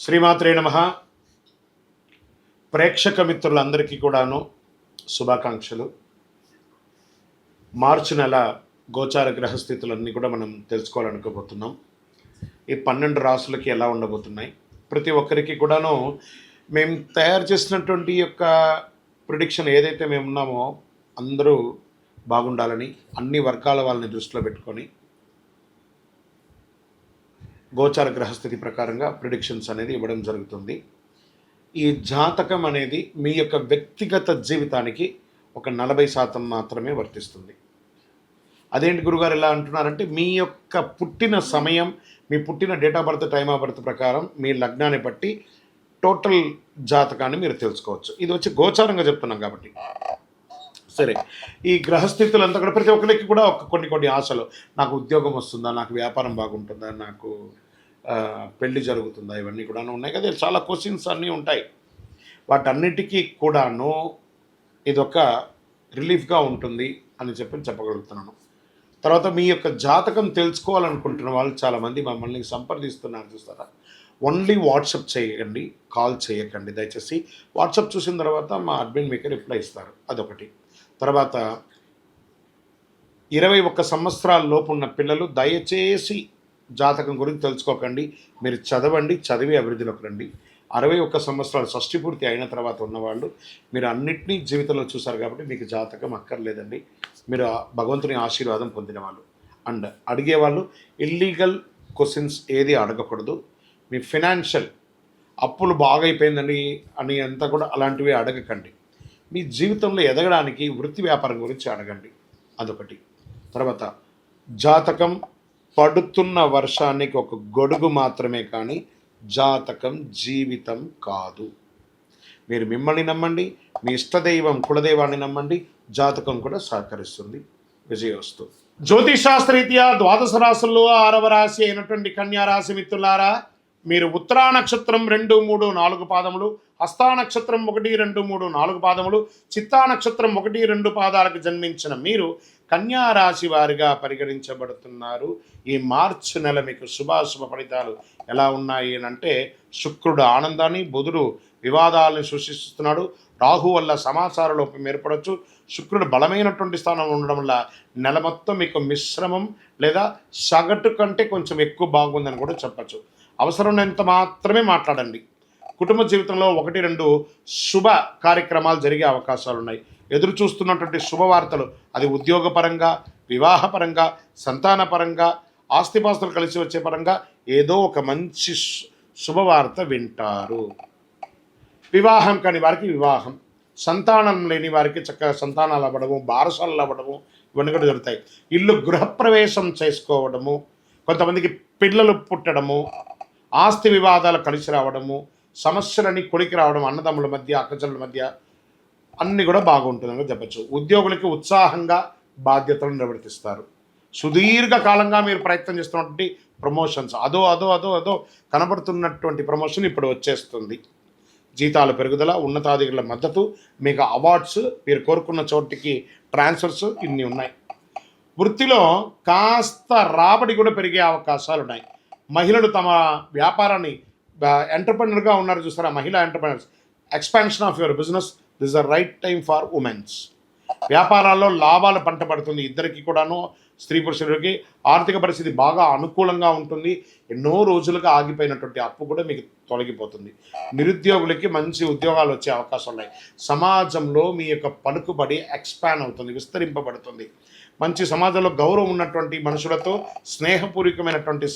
శ్రీమాత్రే నమః. ప్రేక్షక మిత్రులందరికీ కూడాను శుభాకాంక్షలు. మార్చి నెల గోచార గ్రహస్థితులన్నీ కూడా మనం తెలుసుకోవాలనుకోబోతున్నాం. ఈ 12 రాసులకి ఎలా ఉండబోతున్నాయి, ప్రతి ఒక్కరికి కూడాను మేము తయారు చేసినటువంటి యొక్క ప్రిడిక్షన్ ఏదైతే మేము ఉన్నామో అందరూ బాగుండాలని అన్ని వర్గాల వాళ్ళని దృష్టిలో పెట్టుకొని గోచార గ్రహస్థితి ప్రకారంగా ప్రిడిక్షన్స్ అనేది ఇవ్వడం జరుగుతుంది. ఈ జాతకం అనేది మీ యొక్క వ్యక్తిగత జీవితానికి ఒక 40% మాత్రమే వర్తిస్తుంది. అదేంటి గురుగారు ఎలా అంటున్నారంటే, మీ యొక్క పుట్టిన సమయం, మీ పుట్టిన date of birth, time of birth ప్రకారం మీ లగ్నాన్ని బట్టి టోటల్ జాతకాన్ని మీరు తెలుసుకోవచ్చు. ఇది వచ్చి గోచారంగా చెప్తున్నాం కాబట్టి. సరే, ఈ గ్రహస్థితులంతా కూడా ప్రతి ఒక్కరికి కూడా కొన్ని ఆశలు, నాకు ఉద్యోగం వస్తుందా, నాకు వ్యాపారం బాగుంటుందా, నాకు పెళ్ళి జరుగుతుందా, ఇవన్నీ కూడా ఉన్నాయి కదా. చాలా క్వశ్చన్స్ అన్నీ ఉంటాయి. వాటన్నిటికీ కూడాను ఇదొక రిలీఫ్గా ఉంటుంది అని చెప్పగలుగుతున్నాను. తర్వాత మీ యొక్క జాతకం తెలుసుకోవాలనుకుంటున్న వాళ్ళు చాలామంది మమ్మల్ని సంప్రదిస్తున్నారు, చూస్తారా. ఓన్లీ వాట్సాప్ చేయకండి, కాల్ చేయకండి దయచేసి. వాట్సాప్ చూసిన తర్వాత మా అడ్మిన్ మీకు రిప్లై ఇస్తారు, అదొకటి. తర్వాత 21 సంవత్సరాల లోపు ఉన్న పిల్లలు దయచేసి జాతకం గురించి తెలుసుకోకండి. మీరు చదవండి, చదివి అభివృద్ధిలోకి రండి. 61 సంవత్సరాలు షష్టి పూర్తి అయిన తర్వాత ఉన్నవాళ్ళు మీరు అన్నింటినీ జీవితంలో చూసారు కాబట్టి మీకు జాతకం అక్కర్లేదండి. మీరు భగవంతుని ఆశీర్వాదం పొందిన వాళ్ళు. అండ్ అడిగేవాళ్ళు ఇల్లీగల్ క్వశ్చన్స్ ఏది అడగకూడదు. మీ ఫినాన్షియల్ అప్పులు బాగా అయిపోయిందండి అని అంతా కూడా అలాంటివి అడగకండి. మీ జీవితంలో ఎదగడానికి వృత్తి వ్యాపారం గురించి అడగండి, అదొకటి. తర్వాత జాతకం పడుతున్న వర్షానికి ఒక గొడుగు మాత్రమే, కానీ జాతకం జీవితం కాదు. మీరు మిమ్మల్ని నమ్మండి, మీ ఇష్టదైవం కులదైవాన్ని నమ్మండి, జాతకం కూడా సహకరిస్తుంది. విజయోస్తు. జ్యోతిషాస్త్రరీత్యా 12 రాశుల్లో 6వ రాశి అయినటువంటి కన్యా రాశి మిత్రులారా, మీరు ఉత్తరా నక్షత్రం 2, 3, 4 పాదములు, హస్తా నక్షత్రం 1, 2, 3, 4 పాదములు, చిత్తా నక్షత్రం 1, 2 పాదాలకు జన్మించిన మీరు కన్యా రాశి వారిగా పరిగణించబడుతున్నారు. ఈ మార్చి నెల మీకు శుభాశుభ ఫలితాలు ఎలా ఉన్నాయి అని అంటే, శుక్రుడు ఆనందాన్ని, బుధుడు వివాదాలను సృష్టిస్తున్నాడు, రాహు వల్ల సమాచార లోపం ఏర్పడవచ్చు, శుక్రుడు బలమైనటువంటి స్థానంలో ఉండడం వల్ల నెల మొత్తం మీకు మిశ్రమం లేదా సగటు కంటే కొంచెం ఎక్కువ బాగుందని కూడా చెప్పచ్చు. అవసరమైనంత మాత్రమే మాట్లాడండి. కుటుంబ జీవితంలో 1, 2 శుభ కార్యక్రమాలు జరిగే అవకాశాలు ఉన్నాయి. ఎదురు చూస్తున్నటువంటి శుభవార్తలు, అది ఉద్యోగపరంగా, వివాహపరంగా, సంతానపరంగా, ఆస్తిపాస్తులు కలిసి వచ్చే పరంగా ఏదో ఒక మంచి శుభవార్త వింటారు. వివాహం కాని వారికి వివాహం, సంతానం లేని వారికి చక్కగా సంతానాలు అవ్వడము, బారసాలు అవ్వడము, ఇవన్నీ కూడా జరుగుతాయి. ఇల్లు గృహప్రవేశం చేసుకోవడము, కొంతమందికి పిల్లలు పుట్టడము, ఆస్తి వివాదాలు కలిసి రావడము, సమస్యలని కొలికి రావడం, అన్నదమ్ముల మధ్య, అక్కచెల్లెల మధ్య అన్నీ కూడా బాగుంటుందని చెప్పచ్చు. ఉద్యోగులకి ఉత్సాహంగా బాధ్యతలను నిర్వర్తిస్తారు. సుదీర్ఘకాలంగా మీరు ప్రయత్నం చేస్తున్నటువంటి ప్రమోషన్స్, అదో కనబడుతున్నటువంటి ప్రమోషన్ ఇప్పుడు వచ్చేస్తుంది. జీతాల పెరుగుదల, ఉన్నతాధికారుల మద్దతు, మీకు అవార్డ్స్, మీరు కోరుకున్న చోటికి ట్రాన్స్ఫర్స్, ఇన్ని ఉన్నాయి. వృత్తిలో కాస్త రాబడి కూడా పెరిగే అవకాశాలు ఉన్నాయి. మహిళలు తమ వ్యాపారాన్ని, ఎంటర్ప్రెన్యూర్గా ఉన్నారు చూస్తారా, మహిళా entrepreneurs, expansion of your business, this is the right time for women's. వ్యాపారాల్లో లాభాలు పంట పడుతుంది. ఇద్దరికి కూడాను, స్త్రీ పురుషులకి ఆర్థిక పరిస్థితి బాగా అనుకూలంగా ఉంటుంది. ఎన్నో రోజులుగా ఆగిపోయినటువంటి అప్పు కూడా మీకు తొలగిపోతుంది. నిరుద్యోగులకి మంచి ఉద్యోగాలు వచ్చే అవకాశాలు ఉన్నాయి. సమాజంలో మీ యొక్క పలుకుబడి ఎక్స్పాండ్ అవుతుంది, విస్తరింపబడుతుంది. మంచి సమాజంలో గౌరవం ఉన్నటువంటి మనుషులతో స్నేహపూర్వకమైనటువంటి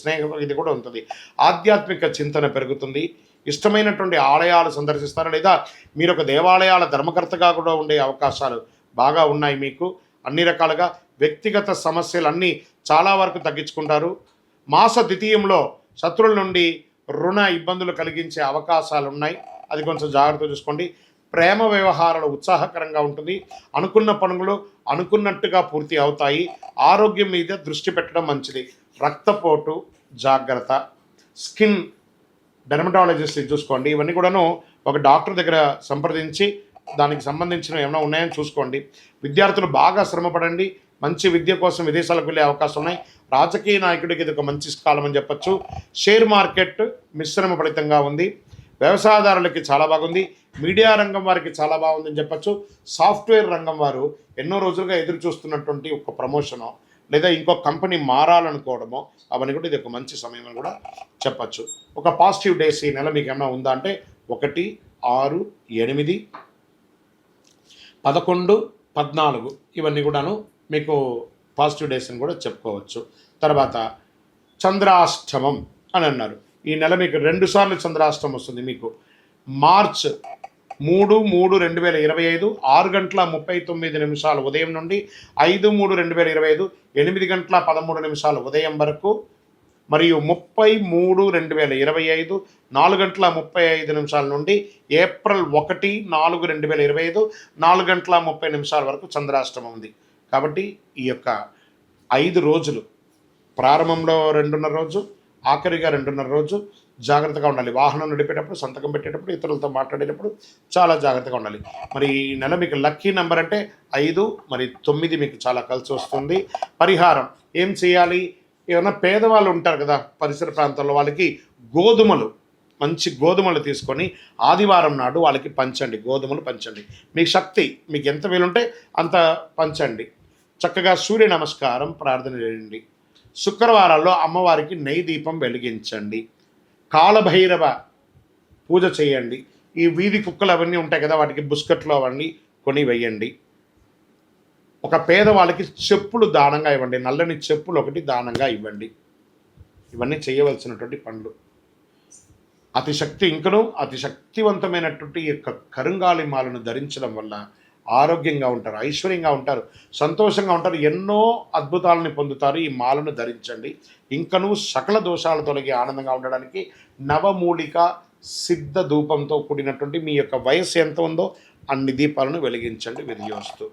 ఇది కూడా ఉంటుంది. ఆధ్యాత్మిక చింతన పెరుగుతుంది. ఇష్టమైనటువంటి ఆలయాలు సందర్శిస్తారు, లేదా మీరు ఒక దేవాలయాల ధర్మకర్తగా కూడా ఉండే అవకాశాలు బాగా ఉన్నాయి మీకు. అన్ని రకాలుగా వ్యక్తిగత సమస్యలన్నీ చాలా వరకు తగ్గించుకుంటారు. మాస ద్వితీయంలో శత్రువుల నుండి రుణ ఇబ్బందులు కలిగించే అవకాశాలు ఉన్నాయి, అది కొంచెం జాగ్రత్త చూసుకోండి. ప్రేమ వ్యవహారాలు ఉత్సాహకరంగా ఉంటుంది. అనుకున్న పనులు అనుకున్నట్టుగా పూర్తి అవుతాయి. ఆరోగ్యం మీద దృష్టి పెట్టడం మంచిది. రక్తపోటు జాగ్రత్త. స్కిన్ డెర్మటాలజిస్ట్ చూసుకోండి. ఇవన్నీ కూడాను ఒక డాక్టర్ దగ్గర సంప్రదించి దానికి సంబంధించిన ఏమైనా ఉన్నాయని చూసుకోండి. విద్యార్థులు బాగా శ్రమపడండి. మంచి విద్య కోసం విదేశాలకు వెళ్ళే అవకాశం ఉన్నాయి. రాజకీయ నాయకుడికి ఇది ఒక మంచి కాలం అని చెప్పచ్చు. షేర్ మార్కెట్ మిశ్రమ ఫలితంగా ఉంది. వ్యవసాయదారులకి చాలా బాగుంది. మీడియా రంగం వారికి చాలా బాగుందని చెప్పచ్చు. సాఫ్ట్వేర్ రంగం వారు ఎన్నో రోజులుగా ఎదురు చూస్తున్నటువంటి ఒక ప్రమోషను లేదా ఇంకో కంపెనీ మారాలనుకోవడమో అవన్నీ కూడా ఇది ఒక మంచి సమయం అని కూడా చెప్పచ్చు. ఒక పాజిటివ్ డేస్ ఈ నెల మీకు ఏమైనా ఉందా అంటే 1, 6, 8, 11, 14 ఇవన్నీ కూడాను మీకు పాజిటివ్ డేస్ అని కూడా చెప్పుకోవచ్చు. తర్వాత చంద్రాష్టమం అని అన్నారు. ఈ నెల మీకు 2 సార్లు చంద్రాష్టమం వస్తుంది. మీకు మార్చ్ 3/3/2025 6:39 ఉదయం నుండి 5/3/2025 8:13 ఉదయం వరకు, మరియు 30/3/2025 4:35 నుండి ఏప్రిల్ 1/4/2025 4:30 వరకు చంద్రాష్టమం ఉంది. కాబట్టి ఈ యొక్క 5 రోజులు ప్రారంభంలో 2:30 రోజు, ఆఖరిగా 2:30 రోజు జాగ్రత్తగా ఉండాలి. వాహనం నడిపేటప్పుడు, సంతకం పెట్టేటప్పుడు, ఇతరులతో మాట్లాడేటప్పుడు చాలా జాగ్రత్తగా ఉండాలి. మరి ఈ నెల మీకు లక్కీ నెంబర్ అంటే 5 మరి 9 మీకు చాలా కలిసి వస్తుంది. పరిహారం ఏం చేయాలి? ఏమైనా పేదవాళ్ళు ఉంటారు కదా పరిసర ప్రాంతాల్లో, వాళ్ళకి మంచి గోధుమలు తీసుకొని ఆదివారం నాడు వాళ్ళకి పంచండి. గోధుమలు పంచండి. మీ శక్తి మీకు ఎంత వీలుంటే అంత పంచండి. చక్కగా సూర్య నమస్కారం ప్రార్థన చేయండి. శుక్రవారాల్లో అమ్మవారికి నెయ్యి దీపం వెలిగించండి. కాలభైరవ పూజ చేయండి. ఈ వీధి కుక్కలు అవన్నీ ఉంటాయి కదా, వాటికి బిస్కెట్లు అవన్నీ కొని వేయండి. ఒక పేదవాళ్ళకి చెప్పులు దానంగా ఇవ్వండి. నల్లని చెప్పులు ఒకటి దానంగా ఇవ్వండి. ఇవన్నీ చేయవలసినటువంటి పనులు. అతి శక్తివంతమైనటువంటి ఈ యొక్క కరుంగాలి మాలను ధరించడం వల్ల ఆరోగ్యంగా ఉంటారు, ఐశ్వర్యంగా ఉంటారు, సంతోషంగా ఉంటారు, ఎన్నో అద్భుతాలని పొందుతారు. ఈ మాలను ధరించండి. ఇంకనూ సకల దోషాలు తొలగి ఆనందంగా ఉండడానికి నవమూలిక సిద్ధ ధూపంతో కూడినటువంటి మీ యొక్క వయస్సు ఎంత ఉందో అన్ని దీపాలను వెలిగించండి. విధియోస్తు.